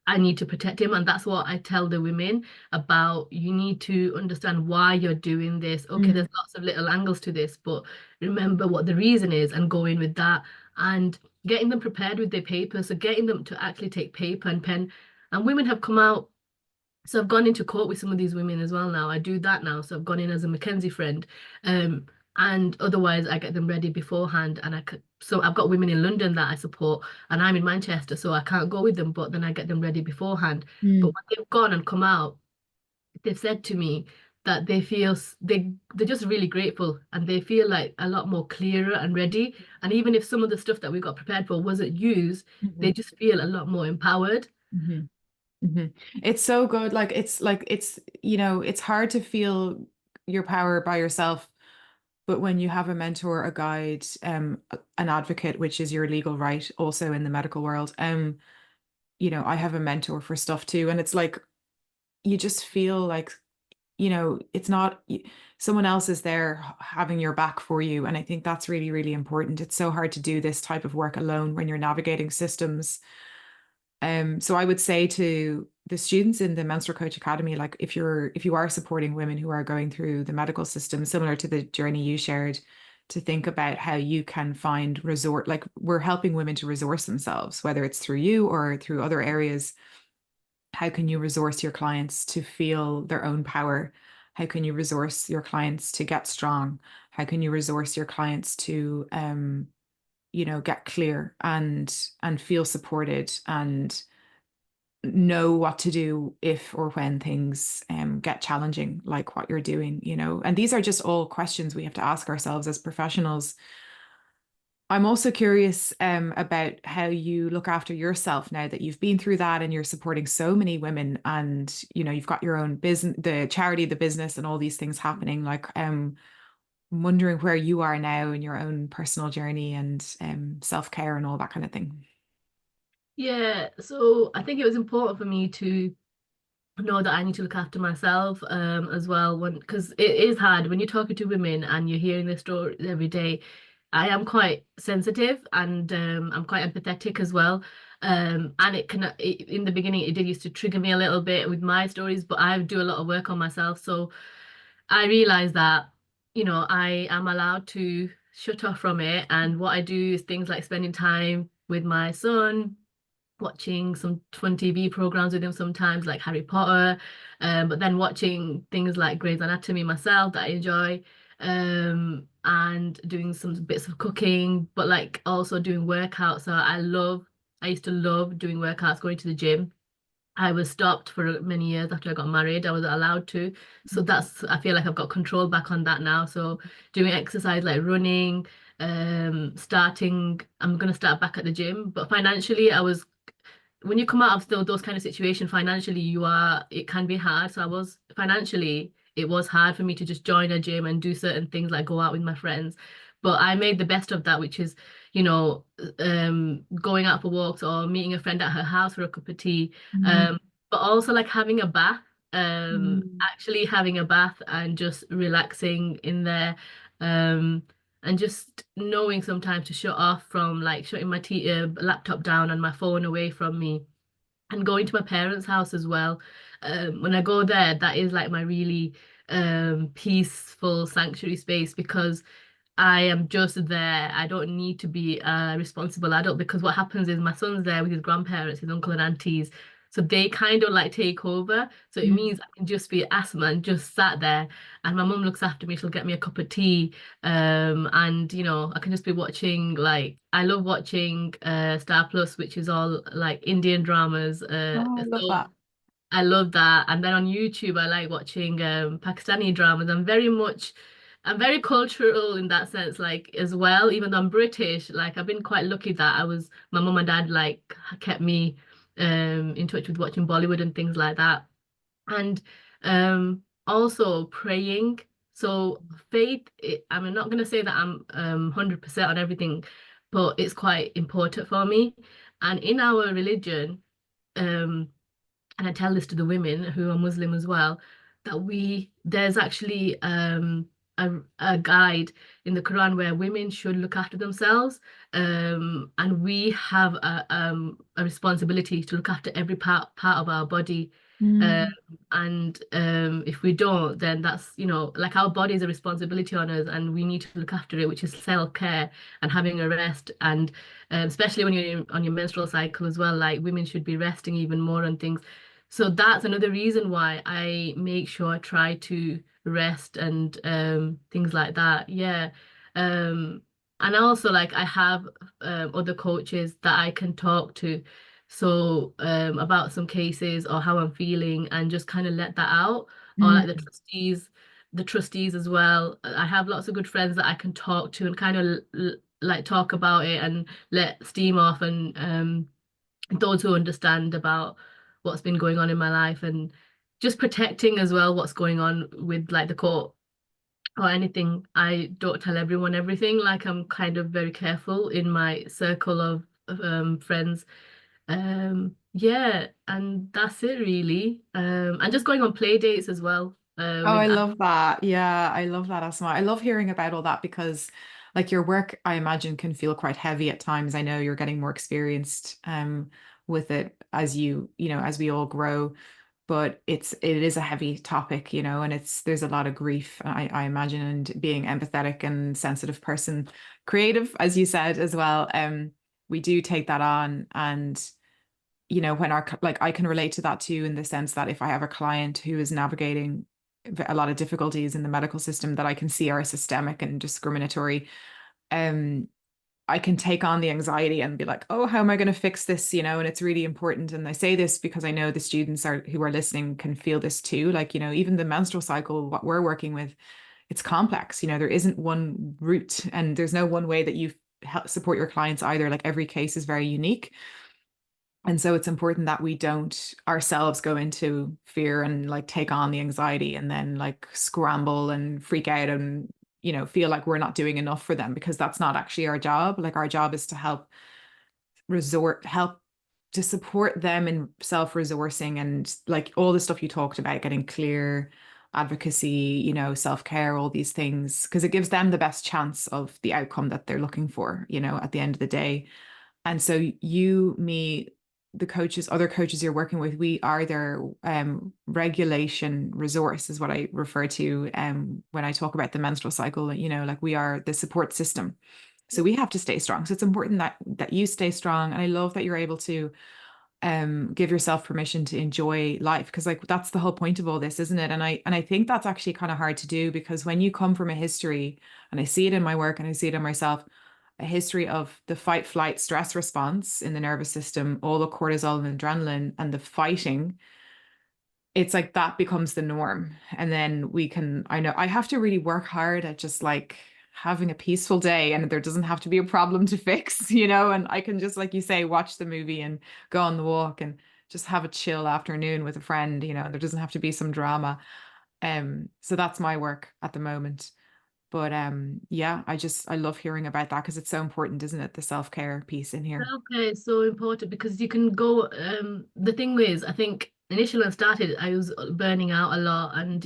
I need to protect him, and that's what I tell the women about. You need to understand why you're doing this. Okay, Mm. there's lots of little angles to this, but remember what the reason is and go in with that, and getting them prepared with their papers. So getting them to actually take paper and pen. And women have come out, so I've gone into court with some of these women as well now. I do that now. So I've gone in as a Mackenzie friend. Um, and otherwise I get them ready beforehand. And so I've got women in London that I support, and I'm in Manchester, so I can't go with them, but then I get them ready beforehand. But Mm. when they've gone and come out, they've said to me that they're just really grateful, and they feel like a lot more clearer and ready. And even if some of the stuff that we got prepared for wasn't used, they Mhm. just feel a lot more empowered. Mhm. Mhm. It's so good. It's hard to feel your power by yourself, but when you have a mentor, a guide, an advocate, which is your legal right, also in the medical world, I have a mentor for stuff too, and it's like you just feel like, it's not someone else is there having your back for you, and I think that's really, really important. It's so hard to do this type of work alone when you're navigating systems. So I would say to the students in the Menstrual Coach Academy, like if you are supporting women who are going through the medical system, similar to the journey you shared, to think about how you can find resort, like we're helping women to resource themselves, whether it's through you or through other areas. How can you resource your clients to feel their own power? How can you resource your clients to get strong? How can you resource your clients to get clear and feel supported and know what to do if or when things get challenging, like what you're doing. And these are just all questions we have to ask ourselves as professionals. I'm also curious about how you look after yourself now that you've been through that and you're supporting so many women, and you've got your own business, the charity, the business, and all these things happening. Like, I'm wondering where you are now in your own personal journey and self-care and all that kind of thing. Yeah, so I think it was important for me to know that I need to look after myself as well, because it is hard when you're talking to women and you're hearing their stories every day. I am quite sensitive, and I'm quite empathetic as well. And in the beginning it did used to trigger me a little bit with my stories, but I do a lot of work on myself. So I realize that, I am allowed to shut off from it. And what I do is things like spending time with my son, watching some fun TV programs with him sometimes, like Harry Potter, but then watching things like Grey's Anatomy myself that I enjoy, and doing some bits of cooking, but like also doing workouts. I used to love doing workouts, going to the gym. I was stopped for many years after I got married. I wasn't allowed to. So I feel like I've got control back on that now. So doing exercise like running, I'm gonna start back at the gym. But financially, when you come out of those kind of situations financially, it can be hard. So it was hard for me to just join a gym and do certain things like go out with my friends. But I made the best of that, which is, you know, going out for walks or meeting a friend at her house for a cup of tea. Mm. But also like having a bath, Mm. actually having a bath and just relaxing in there. Um, and just knowing sometimes to shut off from like shutting my laptop down and my phone away from me, and going to my parents' house as well. When I go there, that is like my really peaceful sanctuary space, because I am just there. I don't need to be a responsible adult because what happens is my son's there with his grandparents, his uncle and aunties. So they kind of like take over. So it Mm. means I can just be Asthma and just sat there. And my mum looks after me. She'll get me a cup of tea. And I can just be watching like I love watching Star Plus, which is all like Indian dramas. Oh, I love So that. I love that. And then on YouTube, I like watching Pakistani dramas. I'm very cultural in that sense, like as well. Even though I'm British, like I've been quite lucky that my mum and dad like kept me in touch with watching Bollywood and things like that. And also praying. So faith, I'm not gonna say that I'm 100% on everything, but it's quite important for me. And in our religion, um and I tell this to the women who are Muslim as well, that there's actually a guide in the Quran where women should look after themselves, and we have a responsibility to look after every part of our body. Um, Mm. and if we don't, then that's, like our body is a responsibility on us, and we need to look after it, which is self-care and having a rest. And especially when you're on your menstrual cycle as well, like women should be resting even more on things. So that's another reason why I make sure I try to rest and things like that. Yeah. Um and also like I have other coaches that I can talk to so about some cases or how I'm feeling and just kind of let that out, or like Mm. the trustees as well. I have lots of good friends that I can talk to and kind of like talk about it and let steam off, and those who understand about what's been going on in my life, and just protecting as well what's going on with like the court or anything. I don't tell everyone everything. Like I'm kind of very careful in my circle of friends. Yeah, and that's it really. And just going on play dates as well. Oh, With I love that. Yeah, I love that, Asma. I love hearing about all that because, like, your work, I imagine, can feel quite heavy at times. I know you're getting more experienced with it as as we all grow, but it is a heavy topic, and there's a lot of grief, I imagine, and being empathetic and sensitive person, creative, as you said as well. We do take that on, and when like I can relate to that too, in the sense that if I have a client who is navigating a lot of difficulties in the medical system that I can see are systemic and discriminatory, um, I can take on the anxiety and be like, oh, how am I going to fix this? And it's really important. And I say this because I know the students who are listening can feel this too. Like, even the menstrual cycle, what we're working with, it's complex. There isn't one route and there's no one way that you help support your clients either. Like every case is very unique. And so it's important that we don't ourselves go into fear and like take on the anxiety and then like scramble and freak out and, feel like we're not doing enough for them, because that's not actually our job. Like our job is to help to support them in self-resourcing and like all the stuff you talked about, getting clear advocacy, self-care, all these things, because it gives them the best chance of the outcome that they're looking for, at the end of the day. And so you, me, the coaches, other coaches you're working with, we are their regulation resource, is what I refer to when I talk about the menstrual cycle. Like we are the support system. So we have to stay strong. So it's important that you stay strong. And I love that you're able to give yourself permission to enjoy life, because like that's the whole point of all this, isn't it? And I think that's actually kind of hard to do, because when you come from a history, and I see it in my work and I see it in myself, a history of the fight flight stress response in the nervous system, all the cortisol and adrenaline and the fighting, it's like that becomes the norm. And then I know I have to really work hard at just like having a peaceful day, and there doesn't have to be a problem to fix, and I can just, like you say, watch the movie and go on the walk and just have a chill afternoon with a friend, there doesn't have to be some drama. So that's my work at the moment. But yeah, I love hearing about that because it's so important, isn't it? The self-care piece in here. Okay, it's so important because you can go. The thing is, I think initially when I started, I was burning out a lot, and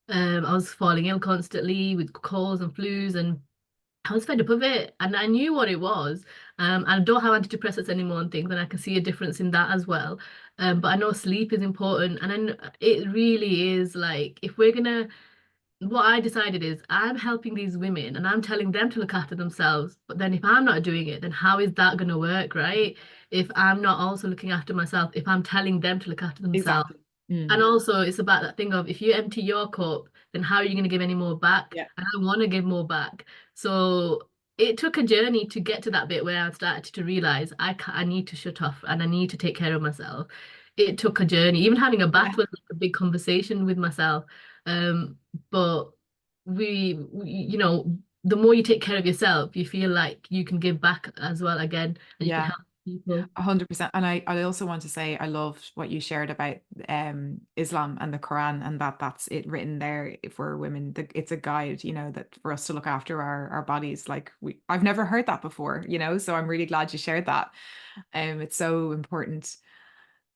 I was falling ill constantly with colds and flus, and I was fed up of it, and I knew what it was. And I don't have antidepressants anymore and things, and I can see a difference in that as well. But I know sleep is important, and it really is like if we're gonna what I decided is I'm helping these women and I'm telling them to look after themselves. But then if I'm not doing it, then how is that going to work, right? If I'm not also looking after myself, if I'm telling them to look after themselves. Exactly. And Mm. also, it's about that thing of if you empty your cup, then how are you going to give any more back? Yeah. And I want to give more back. So it took a journey to get to that bit where I started to realize I need to shut off and I need to take care of myself. It took a journey. Even having a Yeah. bath was like a big conversation with myself. Um, but you know, the more you take care of yourself, you feel like you can give back as well again, and you can Yeah. help people. 100%. And I also want to say I loved what you shared about Islam and the Quran, and that's it written there for women. It's a guide, that for us to look after our bodies. Like I've never heard that before, so I'm really glad you shared that. It's so important.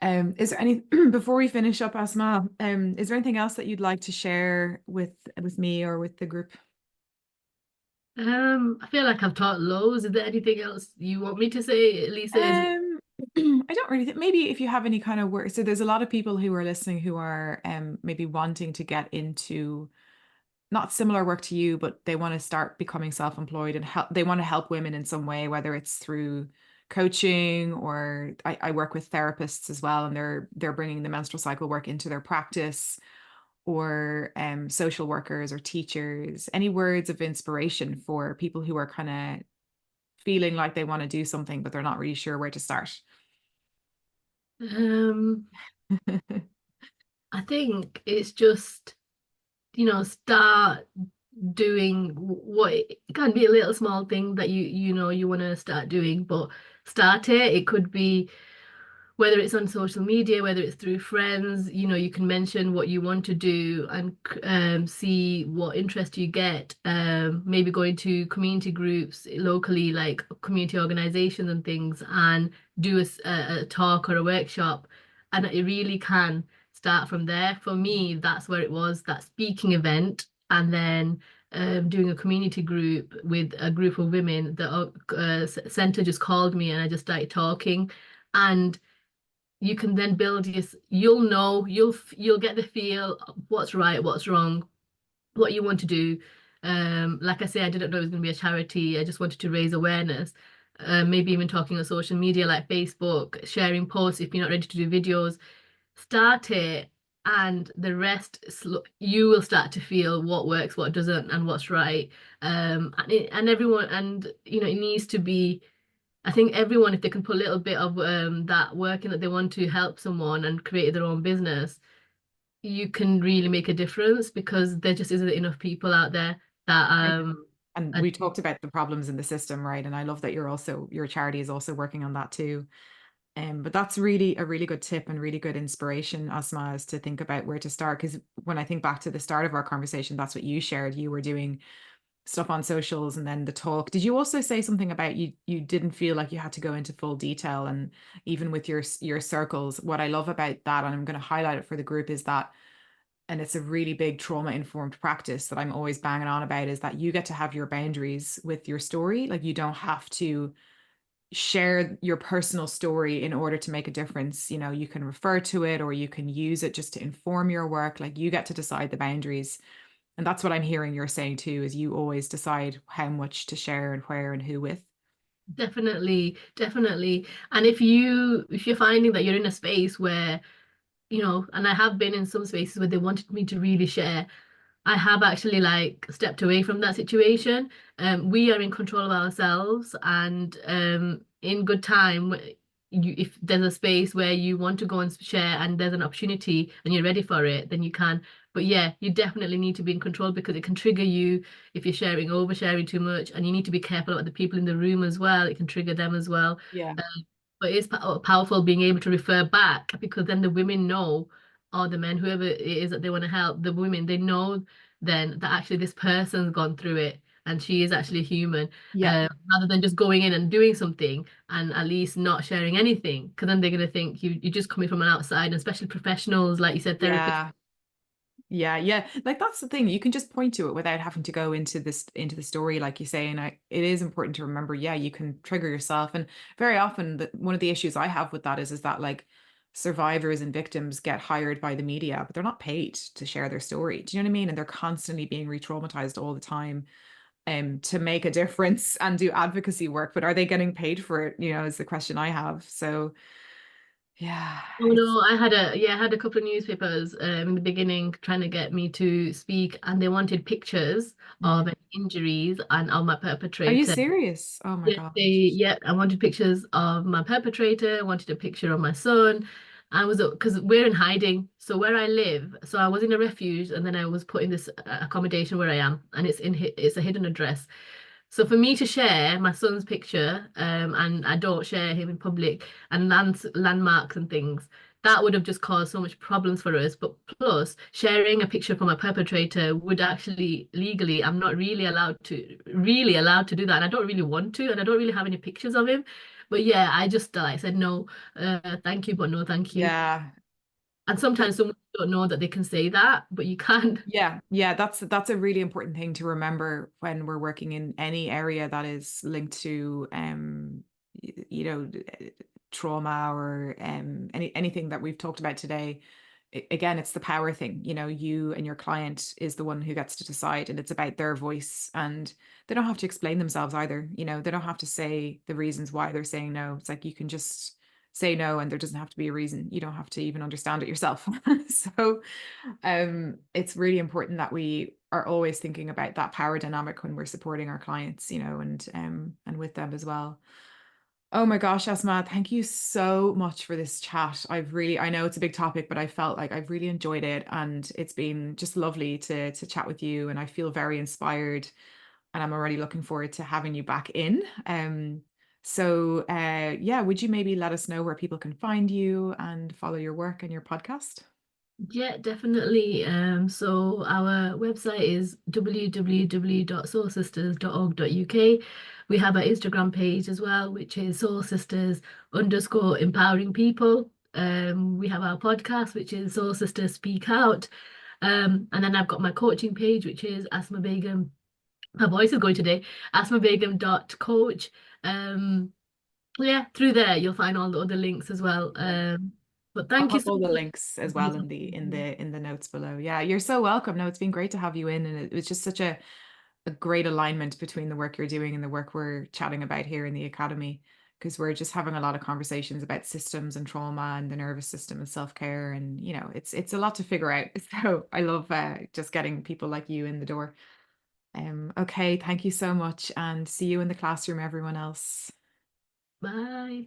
Is there any before we finish up, Asma, is there anything else that you'd like to share with me or with the group? I feel like I've taught loads. Is there anything else you want me to say, Lisa? Is Um, I don't really think maybe if you have any kind of work. So there's a lot of people who are listening who are maybe wanting to get into not similar work to you, but they want to start becoming self-employed and help. They want to help women in some way, whether it's through coaching or I work with therapists as well, and they're bringing the menstrual cycle work into their practice, or social workers or teachers. Any words of inspiration for people who are kind of feeling like they want to do something, but they're not really sure where to start? um, I think it's just, start doing what it can be a little small thing that you want to start doing, but start it. It could be whether it's on social media, whether it's through friends, you can mention what you want to do and see what interest you get. Maybe going to community groups locally, like community organizations and things, and do a talk or a workshop. And it really can start from there. For me, that's where it was, that speaking event, and then doing a community group with a group of women. The center just called me and I just started talking. And you can then build you'll know, you'll get the feel of what's right, what's wrong, what you want to do. Like I say, I didn't know it was going to be a charity. I just wanted to raise awareness. Maybe even talking on social media like Facebook, sharing posts if you're not ready to do videos. Start it, and the rest, you will start to feel what works, what doesn't, and what's right. And everyone, and it needs to be, I think everyone, if they can put a little bit of that work in, that they want to help someone and create their own business, you can really make a difference, because there just isn't enough people out there that I know. And are, we talked about the problems in the system, right? And I love that your charity is also working on that too. But that's really a really good tip and really good inspiration, Asma, is to think about where to start. Because when I think back to the start of our conversation, that's what you shared. You were doing stuff on socials and then the talk. Did you also say something about you didn't feel like you had to go into full detail, and even with your circles? What I love about that, and I'm going to highlight it for the group, is that, and it's a really big trauma informed practice that I'm always banging on about, is that you get to have your boundaries with your story. Like you don't have to share your personal story in order to make a difference. You can refer to it or you can use it just to inform your work. Like you get to decide the boundaries. And that's what I'm hearing you're saying too, is you always decide how much to share and where and who with. definitely, definitely. And if you're finding that you're in a space where, and I have been in some spaces where they wanted me to really share, I have actually like stepped away from that situation. We are in control of ourselves, and in good time, if there's a space where you want to go and share, and there's an opportunity, and you're ready for it, then you can. But yeah, you definitely need to be in control, because it can trigger you if you're oversharing too much, and you need to be careful about the people in the room as well. It can trigger them as well. Yeah. But it's powerful being able to refer back, because then the women know, or the men, whoever it is that they want to help, the women, they know then that actually this person's gone through it and she is actually human, Yeah. rather than just going in and doing something and at least not sharing anything, because then they're going to think you're just coming from an outside, and especially professionals, like you said, therapists. Yeah. Yeah, yeah. Like that's the thing. You can just point to it without having to go into the story, like you say. And it is important to remember, yeah, you can trigger yourself. And very often one of the issues I have with that is that like survivors and victims get hired by the media, but they're not paid to share their story. Do you know what I mean? And they're constantly being re-traumatized all the time to make a difference and do advocacy work. But are they getting paid for it? You know, is the question I have. So yeah, Oh it's no, I had a couple of newspapers in the beginning trying to get me to speak, and they wanted pictures of mm. any injuries and of my Are you perpetrator. serious? Oh my Yeah, gosh. I wanted pictures of my perpetrator, I wanted a picture of my son. I was, because we're in hiding. So where I live, so I was in a refuge and then I was put in this accommodation where I am, and it's a hidden address. So for me to share my son's picture, and I don't share him in public, and landmarks and things, that would have just caused so much problems for us. But plus, sharing a picture from a perpetrator would actually legally, I'm not really allowed to do that. And I don't really want to, and I don't really have any pictures of him. But yeah, I just like said no, thank you, but no, thank you. Yeah. And sometimes someone don't know that they can say that, but you can't. Yeah, yeah, that's a really important thing to remember when we're working in any area that is linked to you know, trauma or anything that we've talked about today. Again, it's the power thing. You know, you and your client is the one who gets to decide, and it's about their voice, and they don't have to explain themselves either. You know, they don't have to say the reasons why they're saying no. It's like you can just say no, and there doesn't have to be a reason. You don't have to even understand it yourself. So it's really important that we are always thinking about that power dynamic when we're supporting our clients, you know, and with them as well. Oh my gosh, Asma, thank you so much for this chat. I know it's a big topic, but I felt like I've really enjoyed it, and it's been just lovely to chat with you, and I feel very inspired, and I'm already looking forward to having you back in. Yeah, would you maybe let us know where people can find you and follow your work and your podcast? Yeah, definitely. So our website is www.soulsisters.org.uk. We have our Instagram page as well, which is Soul Sisters underscore empowering people. We have our podcast, which is Soul Sisters Speak Out. And then I've got my coaching page, which is Asma Begum. My voice is going today. asmabegum.coach. Yeah, through there you'll find all the other links as well. But I'll thank you put so all the much links for as well this in the in opportunity. the in the notes below. Yeah, you're so welcome. No, it's been great to have you in, and it was just such a great alignment between the work you're doing and the work we're chatting about here in the academy, because we're just having a lot of conversations about systems and trauma and the nervous system and self-care, and you know, it's a lot to figure out. So I love just getting people like you in the door. Okay, thank you so much, and see you in the classroom, everyone else. Bye.